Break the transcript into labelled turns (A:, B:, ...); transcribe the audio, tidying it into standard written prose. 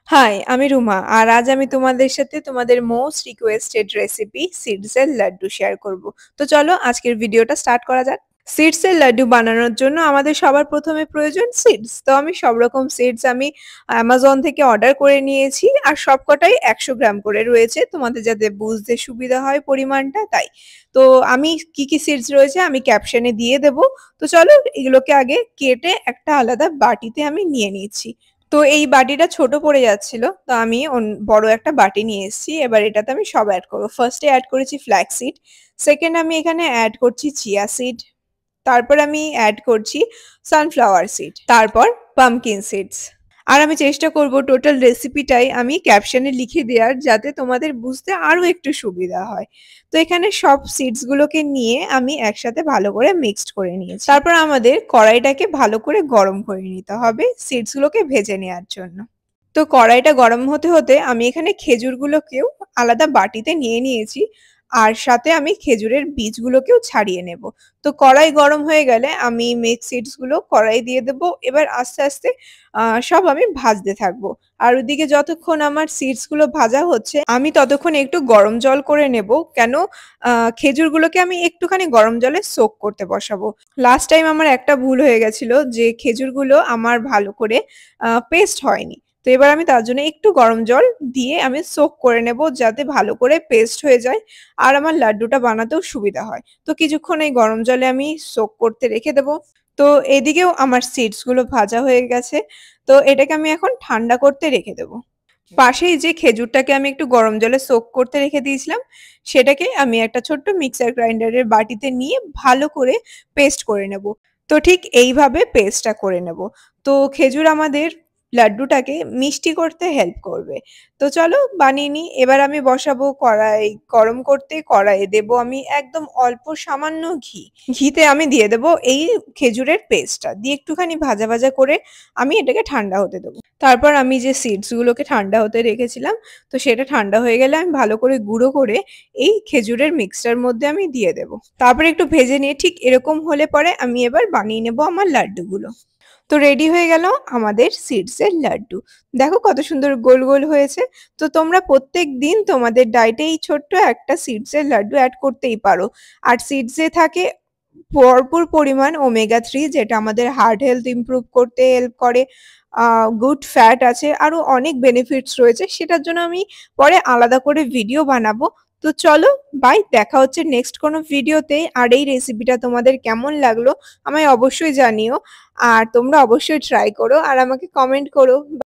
A: High, আমি রুমা। আর আজ আমি তোমাদের সাথে তোমাদের মোস্ট রিকোয়েস্টেড রেসিপি সিডস এর লাড্ডু শেয়ার করব। তো চলো আজকের ভিডিওটা স্টার্ট করা যাক। সিডস এর লাড্ডু বানানোর জন্য আমাদের সবার প্রথমে প্রয়োজন সিডস। তো আমি সব রকম সিডস আমি Amazon থেকে অর্ডার করে নিয়েছি আর সবকটাই 100 গ্রাম করে রয়েছে তোমাদের যাতে বুঝতে সুবিধা হয় পরিমাণটা তাই। তো আমি কি সিডস রয়েছে আমি ক্যাপশনে দিয়ে দেব। তো চলো এগুলোকে আগে কেটে একটা আলাদা বাটিতে আমি নিয়ে নিচ্ছি। তো এই বাটিটা ছোট পড়ে যাচ্ছিল। তো আমি বড় একটা বাটি নিয়ে এসেছি। এবার এটাতে আমি সব অ্যাড করব। ফার্স্টে অ্যাড করেছি ফ্ল্যাক্স সিড। সেকেন্ড আমি এখানে অ্যাড করছি চিয়া সিড। তারপর আমি অ্যাড করছি সানফ্লাওয়ার সিড। তারপর পামকিন সিডস। আর আমি চেষ্টা করব টোটাল রেসিপিটাই আমি ক্যাপশনে লিখে দেওয়ার যাতে তোমাদের বুঝতে আরো একটু সুবিধা হয়। তো এখানে সব সিডস গুলোকে নিয়ে আমি একসাথে ভালো করে মিক্সড করে নিয়েছি। তারপর আমাদের কড়াইটাকে ভালো করে গরম করে নিতে হবে সিডস গুলোকে ভেজে নেওয়ার জন্য। তো কড়াইটা গরম হতে হতে আমি এখানে খেজুরগুলোকেও আলাদা বাটিতে নিয়ে নিয়েছি। আর সাথে আমি খেজুরের বীজগুলোকেও ছাড়িয়ে নেব। তো কড়াই গরম হয়ে গেলে আমি মিক্স সিডস গুলো কড়াই দিয়ে দেব। এবার আস্তে আস্তে সব আমি ভাজতে থাকবো। আর ওদিকে যতক্ষণ আমার সিডস গুলো ভাজা হচ্ছে আমি ততক্ষণ একটু গরম জল করে নেব। কেন খেজুরগুলোকে আমি একটুখানি গরম জলে সোক করতে বসাবো। লাস্ট টাইম আমার একটা ভুল হয়ে গেছিল যে খেজুরগুলো আমার ভালো করে পেস্ট হয়নি। তো এবার আমি তার জন্য একটু গরম জল দিয়ে আমি সোক করে নেব যাতে ভালো করে পেস্ট হয়ে যায় আর আমার লাড্ডুটা বানাতেও সুবিধা হয়। তো কিছুক্ষণ এই গরম জলে আমি সোক করতে রেখে দেব। তো এদিকেও আমার সিডস গুলো ভাজা হয়ে গেছে। তো এটাকে আমি এখন ঠান্ডা করতে রেখে দেব। পাশেই যে খেজুরটাকে আমি একটু গরম জলে সোক করতে রেখে দিয়েছিলাম সেটাকে আমি একটা ছোট্ট মিক্সার গ্রাইন্ডারের বাটিতে নিয়ে ভালো করে পেস্ট করে নেব। তো ঠিক এইভাবে পেস্টটা করে নেব। তো খেজুর আমাদের লাড্ডুটাকে মিষ্টি করতে হেল্প করবে। তো চলো বানিয়ে নিই। এবার আমি বসাবো কড়াই গরম করতে। কড়াইয়ে দেব আমি একদম অল্প সামান্য ঘি। ঘিতে আমি দিয়ে দেব এই খেজুরের পেস্টটা দিয়ে একটুখানি ভাজা ভাজা করে আমি এটাকে ঠান্ডা হতে দেবো। তারপর আমি যে সিডস গুলোকে ঠান্ডা হতে রেখেছিলাম তো সেটা ঠান্ডা হয়ে গেলে আমি ভালো করে গুঁড়ো করে এই খেজুরের মিক্সটার মধ্যে আমি দিয়ে দেব। তারপরে একটু ভেজে নিয়ে ঠিক এরকম হলে পরে আমি এবার বানিয়ে নেব আমার লাড্ডুগুলো। তো রেডি হয়ে গেল আমাদের সিডস এর লাড্ডু। দেখো কত সুন্দর গোল গোল হয়েছে। তো তোমরা প্রত্যেক দিন তোমাদের ডায়েটে এই ছোট্ট একটা সিডস এর লাড্ডু অ্যাড করতেই পারো। আর সিডস এ থাকে ভরপুর পরিমাণ ওমেগা 3 যেটা আমাদের হার্ট হেলথ ইমপ্রুভ করতে হেল্প করে। গুড ফ্যাট আছে আরো অনেক বেনিফিটস রয়েছে সেটার জন্য আমি পরে আলাদা করে ভিডিও বানাবো। তো চলো বাই, দেখা হচ্ছে নেক্সট কোনো ভিডিওতে। আর এই রেসিপিটা তোমাদের কেমন লাগলো আমায় অবশ্যই জানিও। আর তোমরা অবশ্যই ট্রাই করো আর আমাকে কমেন্ট করো।